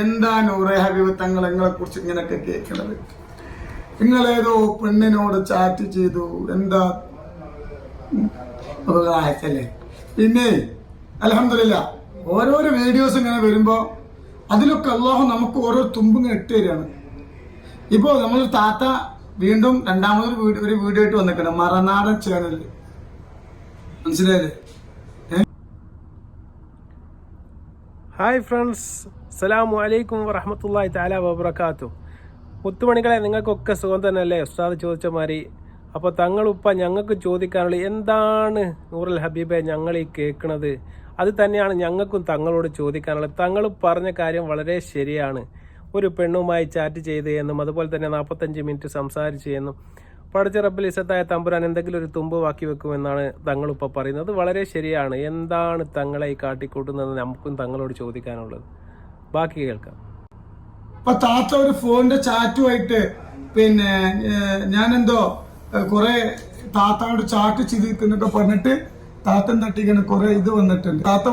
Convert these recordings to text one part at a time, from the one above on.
എന്താ നൂറെ ഹബീബ് തങ്ങൾ നിങ്ങളെ കുറിച്ച് ഇങ്ങനെയൊക്കെ കേൾക്കണത്? നിങ്ങളേതോ പെണ്ണിനോട് ചാറ്റ് ചെയ്തു, എന്താ അയച്ചല്ലേ? പിന്നെ അൽഹംദുലില്ലാ ഓരോരോ വീഡിയോസ് ഇങ്ങനെ വരുമ്പോ അതിലൊക്കെ അല്ലാഹു നമുക്ക് ഓരോ തുമ്പും ഇട്ട് തരികയാണ്. ഇപ്പോ നമ്മൾ താത്ത വീണ്ടും രണ്ടാമതൊരു വീഡിയോ ആയിട്ട് വന്നിട്ടുണ്ട് മറനാടൻ ചാനലിൽ, മനസ്സിലായില്ലേ? ഹായ് ഫ്രണ്ട്സ്, അസ്സലാമു അലൈക്കും വറഹ്മത്തുള്ളാഹി തആല വബറകാതുഹു. മുത്തുമണികളെ, നിങ്ങൾക്കൊക്കെ സുഖം തന്നെയല്ലേ? ഉസ്താദ് ചോദിച്ച മാതിരി അപ്പോൾ തങ്ങളുപ്പ ഞങ്ങൾക്ക് ചോദിക്കാനുള്ള എന്താണ് നൂറുൽ ഹബീബെ ഞങ്ങൾ ഈ കേൾക്കുന്നത്? അത് തന്നെയാണ് ഞങ്ങൾക്കും തങ്ങളോട് ചോദിക്കാനുള്ളത്. തങ്ങൾ പറഞ്ഞ കാര്യം വളരെ ശരിയാണ്. ഒരു പെണ്ണുമായി ചാറ്റ് ചെയ്ത് എന്നും അതുപോലെ തന്നെ 45 മിനിറ്റ് സംസാരിച്ചു എന്നും പടച്ച റബ്ബുൽ ഇസ്സത്തായ തമ്പുരാൻ എന്തെങ്കിലും ഒരു തുമ്പ് ബാക്കി വെക്കുമെന്നാണ് തങ്ങളിപ്പോൾ പറയുന്നത്. വളരെ ശരിയാണ്. എന്താണ് തങ്ങളെ ഈ കാട്ടിക്കൂട്ടുന്നത് നമുക്കും തങ്ങളോട് ചോദിക്കാനുള്ളത്. ബാക്കി കേൾക്കാം. ഇപ്പൊ താത്ത ഒരു ഫോണിന്റെ ചാറ്റുമായിട്ട് പിന്നെ ഞാനെന്തോ കുറെ താത്തയോട് ചാറ്റ് ചെയ്തിരിക്കുന്നൊക്കെ പറഞ്ഞിട്ട് താത്തൻ തട്ടിക്കുന്ന കുറെ ഇത് വന്നിട്ടുണ്ട്. താത്ത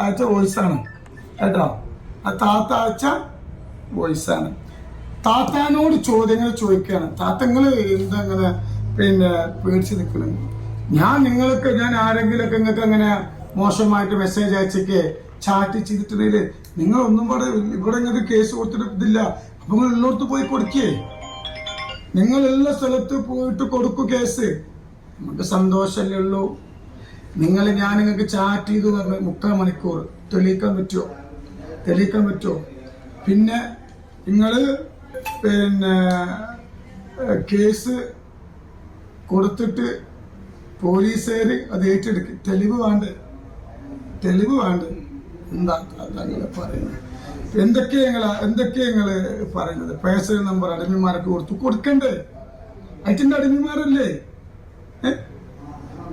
അയച്ച വോയിസാണ് കേട്ടോ, ആ താത്ത അയച്ച വോയിസാണ്. താത്താനോട് ചോദ്യങ്ങൾ ചോദിക്കുകയാണ്. താത്തങ്ങൾ എന്താ അങ്ങനെ പിന്നെ പേടിച്ച് നിൽക്കുന്നത്? ഞാൻ ആരെങ്കിലൊക്കെ നിങ്ങൾക്ക് അങ്ങനെ മോശമായിട്ട് മെസ്സേജ് അയച്ചൊക്കെ ചാറ്റ് ചെയ്തിട്ടുണ്ടെങ്കിൽ നിങ്ങൾ ഒന്നും ഇവിടെ നിങ്ങൾക്ക് കേസ് കൊടുത്തിട്ടില്ല. അപ്പൊ നിങ്ങൾ ഉള്ളിടത്ത് പോയി കൊടുക്കേ, നിങ്ങൾ എല്ലാ സ്ഥലത്ത് പോയിട്ട് കൊടുക്കൂ കേസ്. നമുക്ക് സന്തോഷമല്ലേ ഉള്ളൂ. ഞാൻ നിങ്ങൾക്ക് ചാറ്റ് ചെയ്തു പറഞ്ഞ 3/4 മണിക്കൂർ തെളിയിക്കാൻ പറ്റുമോ? പിന്നെ നിങ്ങൾ പിന്നെ കേസ് കൊടുത്തിട്ട് പോലീസുകാര് അത് ഏറ്റെടുക്കും. തെളിവ് വേണ്ട എന്താ അങ്ങനെ പറയുന്നത്? എന്തൊക്കെയാ നിങ്ങള് പറയുന്നത്? പേഴ്സണൽ നമ്പർ അടിമമാരൊക്കെ കൊടുക്കണ്ടേ? അതിന്റെ അടിമമാരല്ലേ?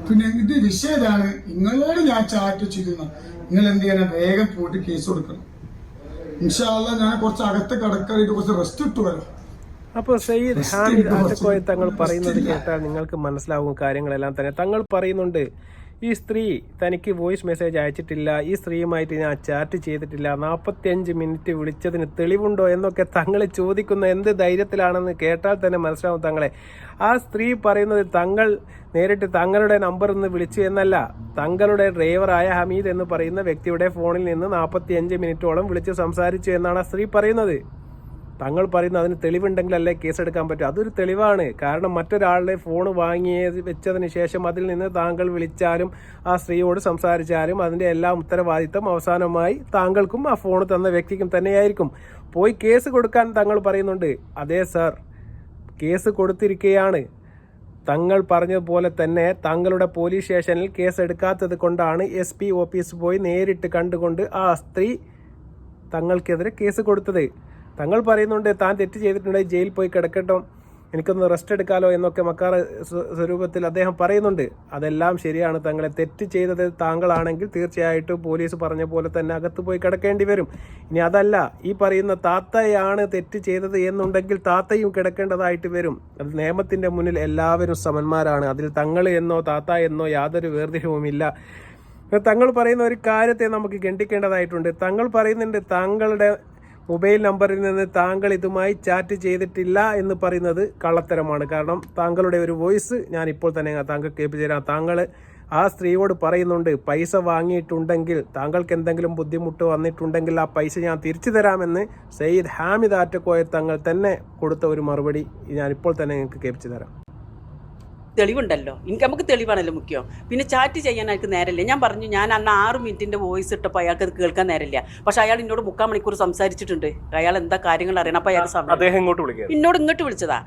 പിന്നെ ഇത് വിഷയമാണ്. നിങ്ങളോട് ഞാൻ ചാറ്റ് ചെയ്യുന്ന നിങ്ങൾ എന്ത് ചെയ്യണം? വേഗം പോയിട്ട് കേസ് കൊടുക്കണം. ഇൻഷാ അല്ലാഹ് ഞാൻ കുറച്ച് അകത്ത് കടക്കാനായിട്ട് കുറച്ച് റെസ്റ്റ് ഇട്ടു വരാം. അപ്പോൾ സയ്യിദ് ഹാമിദ് ആറ്റക്കോയ തങ്ങൾ പറയുന്നത് കേട്ടാൽ നിങ്ങൾക്ക് മനസ്സിലാവും കാര്യങ്ങളെല്ലാം തന്നെ. തങ്ങൾ പറയുന്നുണ്ട്, ഈ സ്ത്രീ തനിക്ക് വോയിസ് മെസ്സേജ് അയച്ചിട്ടില്ല, ഈ സ്ത്രീയുമായിട്ട് ഞാൻ ചാറ്റ് ചെയ്തിട്ടില്ല, 45 മിനിറ്റ് വിളിച്ചതിന് തെളിവുണ്ടോ എന്നൊക്കെ തങ്ങൾ ചോദിക്കുന്ന എന്ത് ധൈര്യത്തിലാണെന്ന് കേട്ടാൽ തന്നെ മനസ്സിലാവും തങ്ങളെ. ആ സ്ത്രീ പറയുന്നത് തങ്ങൾ നേരിട്ട് തങ്ങളുടെ നമ്പറിൽ നിന്ന് വിളിച്ചു എന്നല്ല, തങ്ങളുടെ ഡ്രൈവറായ ഹമീദ് എന്ന് പറയുന്ന വ്യക്തിയുടെ ഫോണിൽ നിന്ന് 45 മിനിറ്റോളം വിളിച്ച് സംസാരിച്ചു എന്നാണ് ആ സ്ത്രീ പറയുന്നത്. തങ്ങൾ പറയുന്നത് അതിന് തെളിവുണ്ടെങ്കിലല്ലേ കേസെടുക്കാൻ പറ്റും. അതൊരു തെളിവാണ്. കാരണം മറ്റൊരാളുടെ ഫോൺ വെച്ചതിന് ശേഷം അതിൽ നിന്ന് താങ്കൾ വിളിച്ചാലും ആ സ്ത്രീയോട് സംസാരിച്ചാലും അതിന്റെ എല്ലാം ഉത്തരവാദിത്തം അവസാനമായി താങ്കൾക്കും ആ ഫോൺ തന്ന വ്യക്തിക്കും തന്നെയായിരിക്കും. പോയി കേസ് കൊടുക്കാൻ തങ്ങൾ പറയുന്നുണ്ട്. അതെ സാർ, കേസ് കൊടുത്തിരിക്കുകയാണ്. തങ്ങൾ പറഞ്ഞതുപോലെ തന്നെ താങ്കളുടെ പോലീസ് സ്റ്റേഷനിൽ കേസ് എടുക്കാത്തത് കൊണ്ടാണ് SP ഓഫീസ് പോയി നേരിട്ട് കണ്ടുകൊണ്ട് ആ സ്ത്രീ തങ്ങൾക്കെതിരെ കേസ് കൊടുത്തത്. തങ്ങൾ പറയുന്നുണ്ട് താൻ തെറ്റ് ചെയ്തിട്ടുണ്ടെങ്കിൽ ജയിലിൽ പോയി കിടക്കട്ടോ, എനിക്കൊന്ന് റെസ്റ്റ് എടുക്കാലോ എന്നൊക്കെ മക്കാർ സ്വരൂപത്തിൽ അദ്ദേഹം പറയുന്നുണ്ട്. അതെല്ലാം ശരിയാണ്. തങ്ങളെ തെറ്റ് ചെയ്തത് താങ്കളാണെങ്കിൽ തീർച്ചയായിട്ടും പോലീസ് പറഞ്ഞ പോലെ തന്നെ അകത്ത് പോയി കിടക്കേണ്ടി വരും. ഇനി അതല്ല, ഈ പറയുന്ന താത്തയാണ് തെറ്റ് ചെയ്തത് എന്നുണ്ടെങ്കിൽ താത്തയും കിടക്കേണ്ടതായിട്ട് വരും. അത് നിയമത്തിന്റെ മുന്നിൽ എല്ലാവരും സമന്മാരാണ്. അതിൽ തങ്ങൾ എന്നോ താത്ത എന്നോ യാതൊരു വേർതിരിവുമില്ല. തങ്ങൾ പറയുന്ന ഒരു കാര്യത്തെ നമുക്ക് ഗണ്ഡിക്കേണ്ടതായിട്ടുണ്ട്. തങ്ങൾ പറയുന്നുണ്ട് താങ്കളുടെ മൊബൈൽ നമ്പറിൽ നിന്ന് താങ്കൾ ഇതുമായി ചാറ്റ് ചെയ്തിട്ടില്ല എന്ന് പറയുന്നത് കള്ളത്തരമാണ്. കാരണം താങ്കളുടെ ഒരു വോയിസ് ഞാൻ ഇപ്പോൾ തന്നെ താങ്കൾ കേൾപ്പിച്ചു തരാം. താങ്കൾ ആ സ്ത്രീയോട് പറയുന്നുണ്ട്, പൈസ വാങ്ങിയിട്ടുണ്ടെങ്കിൽ താങ്കൾക്ക് എന്തെങ്കിലും ബുദ്ധിമുട്ട് വന്നിട്ടുണ്ടെങ്കിൽ ആ പൈസ ഞാൻ തിരിച്ചു തരാമെന്ന് സയ്യിദ് ഹാമിദ് ആറ്റക്കോയ തങ്ങൾ തന്നെ കൊടുത്ത ഒരു മറുപടി ഞാനിപ്പോൾ തന്നെ നിങ്ങൾക്ക് കേൾപ്പിച്ചു തരാം. തെളിവുണ്ടല്ലോ, നമുക്ക് തെളിവാണല്ലോ മുഖ്യം. പിന്നെ ചാറ്റ് ചെയ്യാൻ അയാൾക്ക് നേരമില്ല. ഞാൻ പറഞ്ഞു, ഞാൻ അന്ന് 6 മിനിറ്റിന്റെ വോയിസ് ഇട്ടപ്പോൾ അയാൾക്ക് അത് കേൾക്കാൻ നേരമില്ല. പക്ഷെ അയാൾ എന്നോട് 3/4 മണിക്കൂർ സംസാരിച്ചിട്ടുണ്ട്. അയാൾ എന്താ കാര്യങ്ങൾ അറിയണം. അപ്പൊ അയാൾ എന്നോട് ഇങ്ങോട്ട് വിളിച്ചതാ.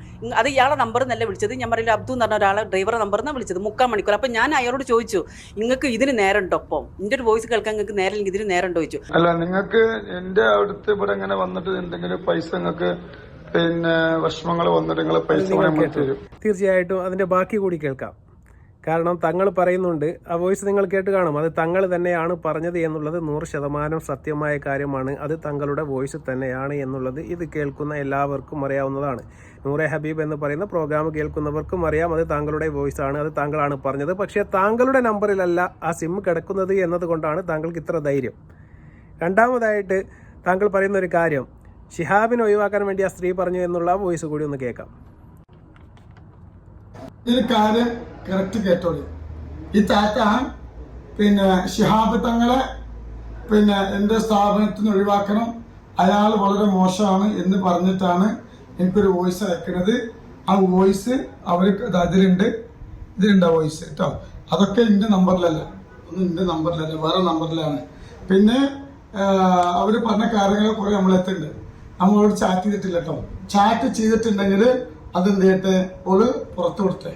അത് ഇയാളെ നമ്പർ എന്നല്ല വിളിച്ചത്. ഞാൻ പറയില്ല, അബ്ദു എന്ന് പറഞ്ഞ ഒരാളെ ഡ്രൈവറെ നമ്പറിനാണ് വിളിച്ചത്. 3/4 മണിക്കൂർ. അപ്പൊ ഞാൻ അയാളോട് ചോദിച്ചു, നിങ്ങൾക്ക് ഇതിന് നേരമുണ്ടോ? ഒപ്പം എന്റെ ഒരു വോയിസ് കേൾക്കാൻ നിങ്ങൾക്ക് നേരമില്ലെങ്കിൽ ഇതിന് നേരമുണ്ടോ ചോദിച്ചു. അല്ല, നിങ്ങൾക്ക് എന്റെ അടുത്ത് ഇവിടെ ഇങ്ങനെ വന്നിട്ട് എന്തെങ്കിലും പൈസ നിങ്ങൾക്ക് പിന്നെ വിഷമങ്ങൾ വന്നിട്ട് പൈസ തീർച്ചയായിട്ടും അതിന്റെ ബാക്കി കൂടി കേൾക്കാം. കാരണം തങ്ങൾ പറയുന്നുണ്ട്, ആ വോയിസ് നിങ്ങൾ കേട്ട് കാണും. അത് തങ്ങൾ തന്നെയാണ് പറഞ്ഞത് എന്നുള്ളത് 100% സത്യമായ കാര്യമാണ്. അത് തങ്ങളുടെ വോയിസ് തന്നെയാണ് എന്നുള്ളത് ഇത് കേൾക്കുന്ന എല്ലാവർക്കും അറിയാവുന്നതാണ്. നൂറെ ഹബീബ് എന്ന് പറയുന്ന പ്രോഗ്രാം കേൾക്കുന്നവർക്കും അറിയാം അത് താങ്കളുടെ വോയിസ് ആണ്, അത് താങ്കളാണ് പറഞ്ഞത്. പക്ഷേ താങ്കളുടെ നമ്പറിലല്ല ആ സിം കിടക്കുന്നത് എന്നതുകൊണ്ടാണ് താങ്കൾക്ക് ഇത്ര ധൈര്യം. രണ്ടാമതായിട്ട് താങ്കൾ പറയുന്ന ഒരു കാര്യം ഷിഹാബിനെ ഒഴിവാക്കാൻ വേണ്ടി ആ സ്ത്രീ പറഞ്ഞു എന്നുള്ള വോയിസ് കൂടി ഒന്ന് കേൾക്കാം. ഈ കാര്യം കറക്റ്റ് കേട്ടോളി. ഈ താത്ത പിന്നെ ഷിഹാബ് തങ്ങളെ പിന്നെ എന്റെ സ്ഥാപനത്തിൽ നിന്ന് ഒഴിവാക്കണം, അയാൾ വളരെ മോശമാണ് എന്ന് പറഞ്ഞിട്ടാണ് എനിക്കൊരു വോയിസ് അയക്കുന്നത്. ആ വോയിസ് അവർക്ക് ഇതിലുണ്ട് വോയിസ് കേട്ടോ. അതൊക്കെ എന്റെ നമ്പറിലല്ല, ഒന്നും എന്റെ നമ്പറിലല്ല, വേറെ നമ്പറിലാണ്. പിന്നെ അവര് പറഞ്ഞ കാര്യങ്ങൾ കുറെ നമ്മളെത്തുണ്ട്. നമ്മളോട് ചാറ്റ് ചെയ്തിട്ടില്ല കേട്ടോ. ചാറ്റ് ചെയ്തിട്ടുണ്ടെങ്കിൽ അതെന്ത് ചെയ്യട്ടെ, ഓള് പുറത്തു കൊടുത്തേ.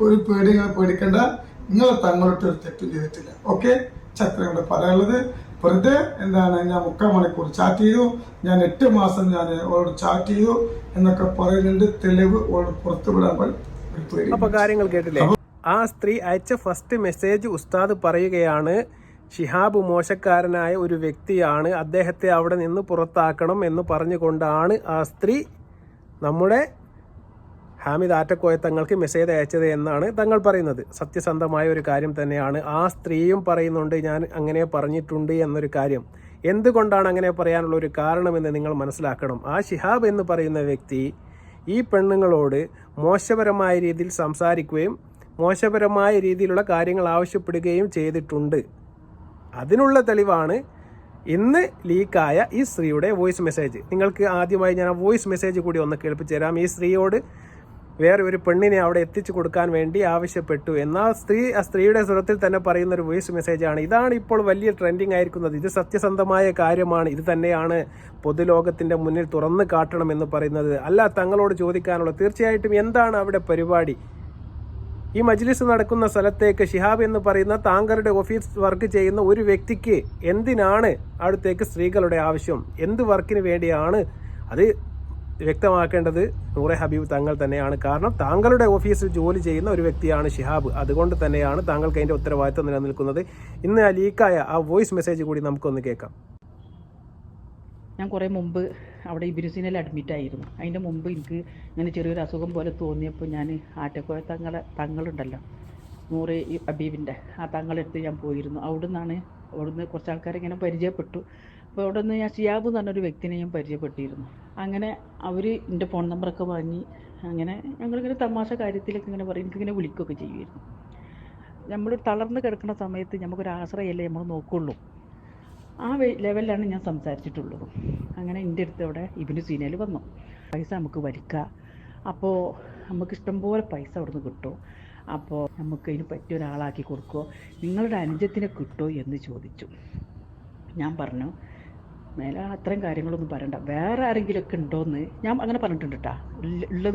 ഒരു പേടിക്കേണ്ട, നിങ്ങൾ തങ്ങളോട്ട് ഒരു തെറ്റും ചെയ്തിട്ടില്ല. ഓക്കെ, ചക്രയോട് പറയാനുള്ളത്. വെറുതെ എന്താണ്, ഞാൻ 3/4 മണിക്കൂർ ചാറ്റ് ചെയ്തു, ഞാൻ 8 മാസം ഞാൻ ഓളോട് ചാറ്റ് ചെയ്തു എന്നൊക്കെ പറയുന്നുണ്ട്. തെളിവ് ഓളോട് പുറത്തു വിടാൻ പേടി. അപ്പൊ കാര്യങ്ങൾ കേട്ടില്ലേ? ആ സ്ത്രീ അയച്ച ഫസ്റ്റ് മെസ്സേജ് ഉസ്താദ് പറയുകയാണ്, ഷിഹാബ് മോശക്കാരനായ ഒരു വ്യക്തിയാണ്, അദ്ദേഹത്തെ അവിടെ നിന്ന് പുറത്താക്കണം എന്ന് പറഞ്ഞുകൊണ്ടാണ് ആ സ്ത്രീ നമ്മുടെ ഹാമിദ് ആറ്റക്കോയ തങ്ങൾക്ക് മെസ്സേജ് അയച്ചത് എന്നാണ് തങ്ങൾ പറയുന്നത്. സത്യസന്ധമായ ഒരു കാര്യം തന്നെയാണ്. ആ സ്ത്രീയും പറയുന്നുണ്ട് ഞാൻ അങ്ങനെ പറഞ്ഞിട്ടുണ്ട് എന്നൊരു കാര്യം. എന്തുകൊണ്ടാണ് അങ്ങനെ പറയാനുള്ള ഒരു കാരണമെന്ന് നിങ്ങൾ മനസ്സിലാക്കണം. ആ ഷിഹാബ് എന്ന് പറയുന്ന വ്യക്തി ഈ പെണ്ണുങ്ങളോട് മോശപരമായ രീതിയിൽ സംസാരിക്കുകയും മോശപരമായ രീതിയിലുള്ള കാര്യങ്ങൾ ആവശ്യപ്പെടുകയും ചെയ്തിട്ടുണ്ട്. അതിനുള്ള തെളിവാണ് ഇന്ന് ലീക്കായ ഈ സ്ത്രീയുടെ വോയിസ് മെസ്സേജ്. നിങ്ങൾക്ക് ആദ്യമായി ഞാൻ ആ വോയിസ് മെസ്സേജ് കൂടി ഒന്ന് കേൾപ്പിച്ചു തരാം. ഈ സ്ത്രീയോട് വേറെ ഒരു പെണ്ണിനെ അവിടെ എത്തിച്ചു കൊടുക്കാൻ വേണ്ടി ആവശ്യപ്പെട്ടു എന്ന ആ സ്ത്രീയുടെ സ്വരത്തിൽ തന്നെ പറയുന്ന ഒരു വോയിസ് മെസ്സേജാണ്. ഇതാണ് ഇപ്പോൾ വലിയ ട്രെൻഡിങ് ആയിരിക്കുന്നത്. ഇത് സത്യസന്ധമായ കാര്യമാണ്. ഇത് തന്നെയാണ് പൊതുലോകത്തിന്റെ മുന്നിൽ തുറന്നു കാട്ടണം എന്ന് പറയുന്നത്. അല്ല തങ്ങളോട് ചോദിക്കാനുള്ള, തീർച്ചയായിട്ടും എന്താണ് അവിടെ പരിപാടി? ഈ മജ്ലിസ് നടക്കുന്ന സ്ഥലത്തേക്ക് ഷിഹാബ് എന്ന് പറയുന്ന താങ്കളുടെ ഓഫീസ് വർക്ക് ചെയ്യുന്ന ഒരു വ്യക്തിക്ക് എന്തിനാണ് അവിടത്തേക്ക് സ്ത്രീകളുടെ ആവശ്യം? എന്ത് വർക്കിന് വേണ്ടിയാണ്? അത് വ്യക്തമാക്കേണ്ടത് നൂറെ ഹബീബ് തങ്ങൾ തന്നെയാണ്. കാരണം താങ്കളുടെ ഓഫീസിൽ ജോലി ചെയ്യുന്ന ഒരു വ്യക്തിയാണ് ഷിഹാബ്. അതുകൊണ്ട് തന്നെയാണ് താങ്കൾക്ക് അതിൻ്റെ ഉത്തരവാദിത്വം നിലനിൽക്കുന്നത്. ഇന്ന് ആ ലീക്കായ ആ വോയിസ് മെസ്സേജ് കൂടി നമുക്കൊന്ന് കേൾക്കാം. ഞാൻ കുറേ മുമ്പ് അവിടെ ഇബിരുസിനിൽ അഡ്മിറ്റായിരുന്നു. അതിൻ്റെ മുമ്പ് എനിക്ക് ഇങ്ങനെ ചെറിയൊരു അസുഖം പോലെ തോന്നിയപ്പോൾ ഞാൻ ആറ്റക്കോയ തങ്ങളുണ്ടല്ലോ, നൂറ് ഹബീബിൻ്റെ ആ തങ്ങളെടുത്ത് ഞാൻ പോയിരുന്നു. അവിടുന്ന് കുറച്ച് ആൾക്കാരെ ഇങ്ങനെ പരിചയപ്പെട്ടു. അപ്പോൾ അവിടെ നിന്ന് ഞാൻ ഷിയാബ് എന്ന് പറഞ്ഞൊരു വ്യക്തിനെ ഞാൻ പരിചയപ്പെട്ടിരുന്നു. അങ്ങനെ അവർ എൻ്റെ ഫോൺ നമ്പറൊക്കെ വാങ്ങി, അങ്ങനെ ഞങ്ങളിങ്ങനെ തമാശ കാര്യത്തിലൊക്കെ ഇങ്ങനെ പറയും, എനിക്കിങ്ങനെ വിളിക്കുകയൊക്കെ ചെയ്യുമായിരുന്നു. നമ്മൾ തളർന്ന് കിടക്കുന്ന സമയത്ത് നമുക്കൊരു ആശ്രയമല്ലേ നമ്മൾ നോക്കുള്ളൂ. ആ ലെവലിലാണ് ഞാൻ സംസാരിച്ചിട്ടുള്ളത്. അങ്ങനെ എൻ്റെ അടുത്ത് അവിടെ ഇബിനു സീനയിൽ വന്നു. പൈസ നമുക്ക് വലിക്കുക, അപ്പോൾ നമുക്ക് ഇഷ്ടംപോലെ പൈസ അവിടെ നിന്ന് കിട്ടും, അപ്പോൾ നമുക്ക് ഇതിന് പറ്റിയ ഒരാളാക്കി കൊടുക്കുമോ, നിങ്ങളുടെ അനുജത്തിനെ കിട്ടുമോ എന്ന് ചോദിച്ചു. ഞാൻ പറഞ്ഞു മേലെ അത്രയും കാര്യങ്ങളൊന്നും പറയണ്ട, വേറെ ആരെങ്കിലുമൊക്കെ ഉണ്ടോയെന്ന് ഞാൻ അങ്ങനെ പറഞ്ഞിട്ടുണ്ട് കേട്ടോ.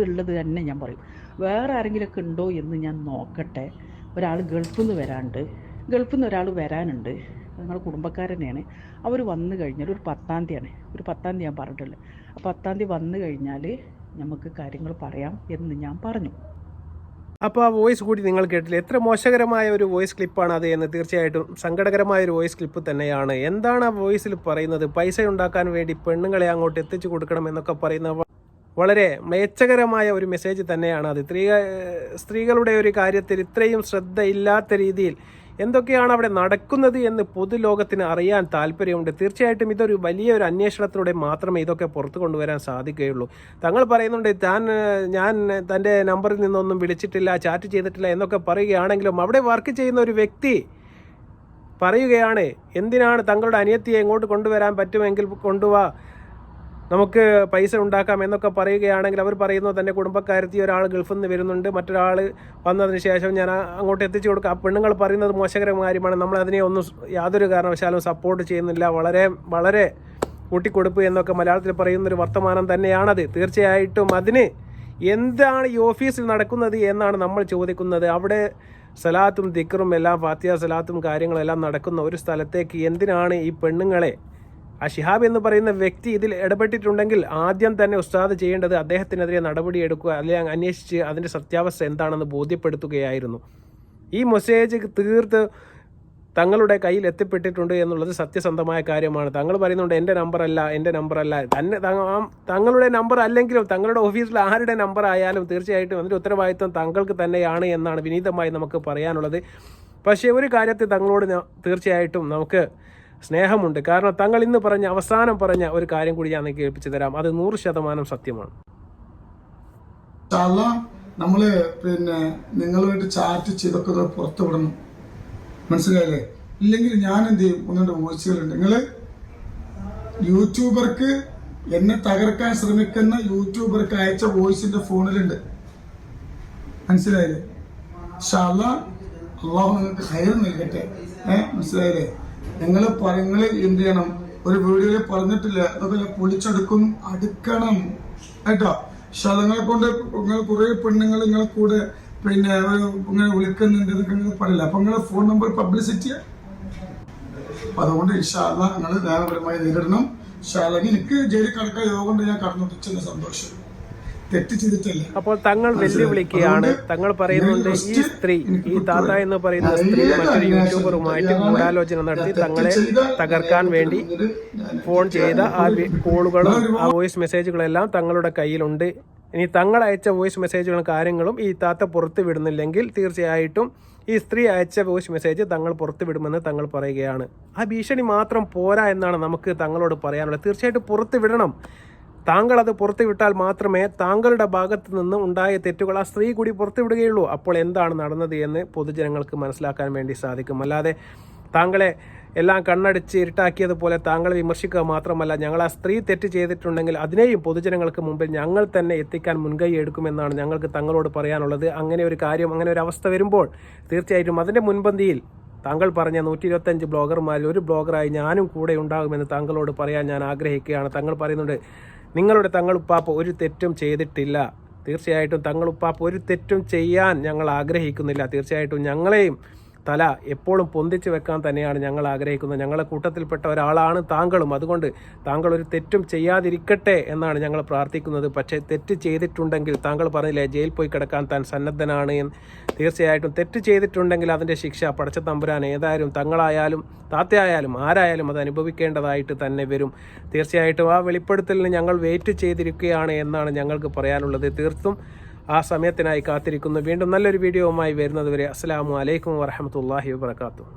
ഉള്ളത് തന്നെ ഞാൻ പറയും. വേറെ ആരെങ്കിലുമൊക്കെ ഉണ്ടോ എന്ന് ഞാൻ നോക്കട്ടെ. ഒരാൾ ഗൾഫിൽ നിന്ന് ഒരാൾ വരാനുണ്ട്, ഞങ്ങൾ കുടുംബക്കാർ തന്നെയാണ്. അവർ വന്നു കഴിഞ്ഞാൽ ഒരു 10-ാം തീയതിയാണ്, ഒരു 10-ാം തീയതി ഞാൻ പറഞ്ഞിട്ടുള്ളത്. ആ 10-ാം തീയതി വന്നു കഴിഞ്ഞാൽ നമുക്ക് കാര്യങ്ങൾ പറയാം എന്ന് ഞാൻ പറഞ്ഞു. അപ്പോൾ ആ വോയിസ് കൂടി നിങ്ങൾ കേട്ടില്ല. എത്ര മോശകരമായ ഒരു വോയിസ് ക്ലിപ്പാണ് അത് എന്ന്. തീർച്ചയായിട്ടും സങ്കടകരമായ ഒരു വോയിസ് ക്ലിപ്പ് തന്നെയാണ്. എന്താണ് ആ വോയിസിൽ പറയുന്നത്? പൈസ ഉണ്ടാക്കാൻ വേണ്ടി പെണ്ണുങ്ങളെ അങ്ങോട്ട് എത്തിച്ചു കൊടുക്കണം എന്നൊക്കെ പറയുന്ന വളരെ മ്ലേച്ഛകരമായ ഒരു മെസ്സേജ് തന്നെയാണ് അത്. സ്ത്രീകളുടെ ഒരു കാര്യത്തിൽ ഇത്രയും ശ്രദ്ധയില്ലാത്ത രീതിയിൽ എന്തൊക്കെയാണ് അവിടെ നടക്കുന്നത് എന്ന് പൊതുലോകത്തിന് അറിയാൻ താല്പര്യമുണ്ട്. തീർച്ചയായിട്ടും ഇതൊരു വലിയൊരു അന്വേഷണത്തിലൂടെ മാത്രമേ ഇതൊക്കെ പുറത്തു കൊണ്ടുവരാൻ സാധിക്കുകയുള്ളൂ. തങ്ങൾ പറയുന്നുണ്ട് ഞാൻ തൻ്റെ നമ്പറിൽ നിന്നൊന്നും വിളിച്ചിട്ടില്ല, ചാറ്റ് ചെയ്തിട്ടില്ല എന്നൊക്കെ പറയുകയാണെങ്കിലും അവിടെ വർക്ക് ചെയ്യുന്ന ഒരു വ്യക്തി പറയുകയാണ്, എന്തിനാണ് തങ്ങളുടെ അനിയത്തിയെ ഇങ്ങോട്ട് കൊണ്ടുവരാൻ പറ്റുമെങ്കിൽ കൊണ്ടുവാ, നമുക്ക് പൈസ ഉണ്ടാക്കാം എന്നൊക്കെ പറയുകയാണെങ്കിൽ അവർ പറയുന്നത് തൻ്റെ കുടുംബക്കാരത്തി ഒരാൾ ഗൾഫിൽ നിന്ന് വരുന്നുണ്ട്, മറ്റൊരാൾ വന്നതിന് ശേഷം ഞാൻ അങ്ങോട്ട് എത്തിച്ചു കൊടുക്കാം. ആ പെണ്ണുങ്ങൾ പറയുന്നത് മോശകരമായ കാര്യമാണ്. നമ്മൾ അതിനെ ഒന്നും യാതൊരു കാരണവശാലും സപ്പോർട്ട് ചെയ്യുന്നില്ല. വളരെ വളരെ കൂട്ടിക്കൊടുപ്പ് എന്നൊക്കെ മലയാളത്തിൽ പറയുന്നൊരു വർത്തമാനം തന്നെയാണത്. തീർച്ചയായിട്ടും അതിന് എന്താണ് ഈ ഓഫീസിൽ നടക്കുന്നത് എന്നാണ് നമ്മൾ ചോദിക്കുന്നത്. അവിടെ സലാത്തും ദിക്റും എല്ലാം ഫാത്തിഹ സലാത്തും കാര്യങ്ങളെല്ലാം നടക്കുന്ന ഒരു സ്ഥലത്തേക്ക് എന്തിനാണ് ഈ പെണ്ണുങ്ങളെ? ആ ഷിഹാബ് എന്ന് പറയുന്ന വ്യക്തി ഇതിൽ ഇടപെട്ടിട്ടുണ്ടെങ്കിൽ ആദ്യം തന്നെ ഉസ്താദ് ചെയ്യേണ്ടത് അദ്ദേഹത്തിനെതിരെ നടപടിയെടുക്കുക, അല്ലെങ്കിൽ അന്വേഷിച്ച് അതിൻ്റെ സത്യാവസ്ഥ എന്താണെന്ന് ബോധ്യപ്പെടുത്തുകയായിരുന്നു. ഈ മെസ്സേജ് തീർത്ത് തങ്ങളുടെ കയ്യിൽ എത്തിപ്പെട്ടിട്ടുണ്ട് എന്നുള്ളത് സത്യസന്ധമായ കാര്യമാണ്. തങ്ങൾ പറയുന്നുണ്ട് എൻ്റെ നമ്പറല്ല തന്നെ തങ്ങളുടെ നമ്പർ അല്ലെങ്കിലും തങ്ങളുടെ ഓഫീസിൽ ആരുടെ നമ്പർ ആയാലും തീർച്ചയായിട്ടും അതിൻ്റെ ഉത്തരവാദിത്വം താങ്കൾക്ക് തന്നെയാണ് എന്നാണ് വിനീതമായി നമുക്ക് പറയാനുള്ളത്. പക്ഷേ ഒരു കാര്യത്തിൽ തങ്ങളോട് തീർച്ചയായിട്ടും നമുക്ക് സ്നേഹമുണ്ട്. കാരണം തങ്ങൾ ഇന്ന് പറഞ്ഞ അവസാനം പറഞ്ഞ ഒരു കാര്യം കൂടി ഞാൻ കേൾപ്പിച്ചു തരാം. അത് 100% സത്യമാണ്. നമ്മള് പിന്നെ നിങ്ങളുമായിട്ട് ചാറ്റ് ചെയ്തൊക്കെ പുറത്തു വിടണം, മനസ്സിലായില്ലേ? ഇല്ലെങ്കിൽ ഞാൻ എന്ത് ചെയ്യും, ഒന്നുകൊണ്ട് വോയിസുകളുണ്ട്. നിങ്ങള് യൂട്യൂബർക്ക് എന്നെ തകർക്കാൻ ശ്രമിക്കുന്ന യൂട്യൂബർക്ക് അയച്ച വോയിസിന്റെ ഫോണിലുണ്ട്, മനസ്സിലായില്ലേ? അള്ളാഹു നിങ്ങൾക്ക് ഹൈർ നൽകട്ടെ. മനസ്സിലായില്ലേ? നിങ്ങൾ എന്ത് ചെയ്യണം, ഒരു വീഡിയോയിൽ പറഞ്ഞിട്ടില്ല, അതൊക്കെ പൊളിച്ചെടുക്കും, അടുക്കണം കേട്ടോ. നിങ്ങളെ കൊണ്ട് നിങ്ങൾ കുറെ പെണ്ണുങ്ങൾ നിങ്ങളെ കൂടെ പിന്നെ ഇങ്ങനെ വിളിക്കുന്നുണ്ട്, ഇതൊക്കെ നിങ്ങൾ പറയില്ല. അപ്പൊ നിങ്ങളെ ഫോൺ നമ്പർ പബ്ലിസിറ്റി. അതുകൊണ്ട് ഇൻഷാല്ലാ നിങ്ങൾ നിയമപരമായി നേരിടണം. എനിക്ക് ജയിലിൽ കടക്കാൻ യോഗം ഞാൻ കടന്നു സന്തോഷം, തെറ്റ് ചെയ്തിട്ടല്ലേ. അപ്പോൾ തങ്ങൾ വെല്ലുവിളിക്കുകയാണ്. തങ്ങൾ പറയുന്നുണ്ട് ഈ സ്ത്രീ, ഈ താത്ത എന്ന് പറയുന്ന സ്ത്രീ മറ്റൊരു യൂട്യൂബറുമായിട്ട് ഗൂഢാലോചന നടത്തി തങ്ങളെ തകർക്കാൻ വേണ്ടി ഫോൺ ചെയ്ത ആ കോളുകളും ആ വോയിസ് മെസ്സേജുകളെല്ലാം തങ്ങളുടെ കയ്യിലുണ്ട്. ഇനി തങ്ങൾ അയച്ച വോയിസ് മെസ്സേജുകളും കാര്യങ്ങളും ഈ താത്ത പുറത്തു വിടുന്നില്ലെങ്കിൽ തീർച്ചയായിട്ടും ഈ സ്ത്രീ അയച്ച വോയിസ് മെസ്സേജ് തങ്ങൾ പുറത്തു വിടുമെന്ന് തങ്ങൾ പറയുകയാണ്. ആ ഭീഷണി മാത്രം പോരാ എന്നാണ് നമുക്ക് തങ്ങളോട് പറയാനുള്ളത്. തീർച്ചയായിട്ടും പുറത്തു വിടണം. താങ്കൾ അത് പുറത്തുവിട്ടാൽ മാത്രമേ താങ്കളുടെ ഭാഗത്ത് നിന്ന് ഉണ്ടായ തെറ്റുകൾ ആ സ്ത്രീ കൂടി പുറത്തുവിടുകയുള്ളൂ. അപ്പോൾ എന്താണ് നടന്നത് എന്ന് പൊതുജനങ്ങൾക്ക് മനസ്സിലാക്കാൻ വേണ്ടി സാധിക്കും. അല്ലാതെ താങ്കളെ എല്ലാം കണ്ണടിച്ച് ഇരുട്ടാക്കിയതുപോലെ താങ്കളെ വിമർശിക്കുക മാത്രമല്ല, ഞങ്ങൾ ആ സ്ത്രീ തെറ്റ് ചെയ്തിട്ടുണ്ടെങ്കിൽ അതിനെയും പൊതുജനങ്ങൾക്ക് മുമ്പിൽ ഞങ്ങൾ തന്നെ എത്തിക്കാൻ മുൻകൈ എടുക്കുമെന്നാണ് ഞങ്ങൾക്ക് തങ്ങളോട് പറയാനുള്ളത്. അങ്ങനെ ഒരു കാര്യം, അങ്ങനെ ഒരു അവസ്ഥ വരുമ്പോൾ തീർച്ചയായിട്ടും അതിൻ്റെ മുൻപന്തിയിൽ താങ്കൾ പറഞ്ഞ 125 ബ്ലോഗർമാരിൽ ഒരു ബ്ലോഗറായി ഞാനും കൂടെ ഉണ്ടാകുമെന്ന് താങ്കളോട് പറയാൻ ഞാൻ ആഗ്രഹിക്കുകയാണ്. തങ്ങൾ പറയുന്നുണ്ട് തങ്ങളുപ്പാപ്പ ഒരു തെറ്റും ചെയ്തിട്ടില്ല. തീർച്ചയായിട്ടും തങ്ങളുപ്പാപ്പ ഒരു തെറ്റും ചെയ്യാൻ ഞങ്ങൾ ആഗ്രഹിക്കുന്നില്ല. തീർച്ചയായിട്ടും ഞങ്ങളെയും തല എപ്പോഴും പൊന്തിച്ച് വെക്കാൻ തന്നെയാണ് ഞങ്ങൾ ആഗ്രഹിക്കുന്നത്. ഞങ്ങളെ കൂട്ടത്തിൽപ്പെട്ട ഒരാളാണ് താങ്കളും. അതുകൊണ്ട് താങ്കൾ ഒരു തെറ്റും ചെയ്യാതിരിക്കട്ടെ എന്നാണ് ഞങ്ങൾ പ്രാർത്ഥിക്കുന്നത്. പക്ഷേ തെറ്റ് ചെയ്തിട്ടുണ്ടെങ്കിൽ താങ്കൾ പറഞ്ഞില്ലേ ജയിൽ പോയി കിടക്കാൻ താൻ സന്നദ്ധനാണ് എന്ന്. തീർച്ചയായിട്ടും തെറ്റ് ചെയ്തിട്ടുണ്ടെങ്കിൽ അതിൻ്റെ ശിക്ഷ പടച്ച തമ്പുരാൻ ഏതായാലും തങ്ങളായാലും താത്തയായാലും ആരായാലും അത് അനുഭവിക്കേണ്ടതായിട്ട് തന്നെ വരും. തീർച്ചയായിട്ടും ആ വെളിപ്പെടുത്തലിന് ഞങ്ങൾ വെയിറ്റ് ചെയ്തിരിക്കുകയാണ് എന്നാണ് ഞങ്ങൾക്ക് പറയാനുള്ളത്. തീർത്തും ആ സമയത്തിനായി കാത്തിരിക്കുന്നു. വീണ്ടും നല്ലൊരു വീഡിയോവുമായി വരുന്നതുവരെ അസ്സലാമു അലൈക്കും വറഹ്മത്തുള്ളാഹി വബറകാതുഹു.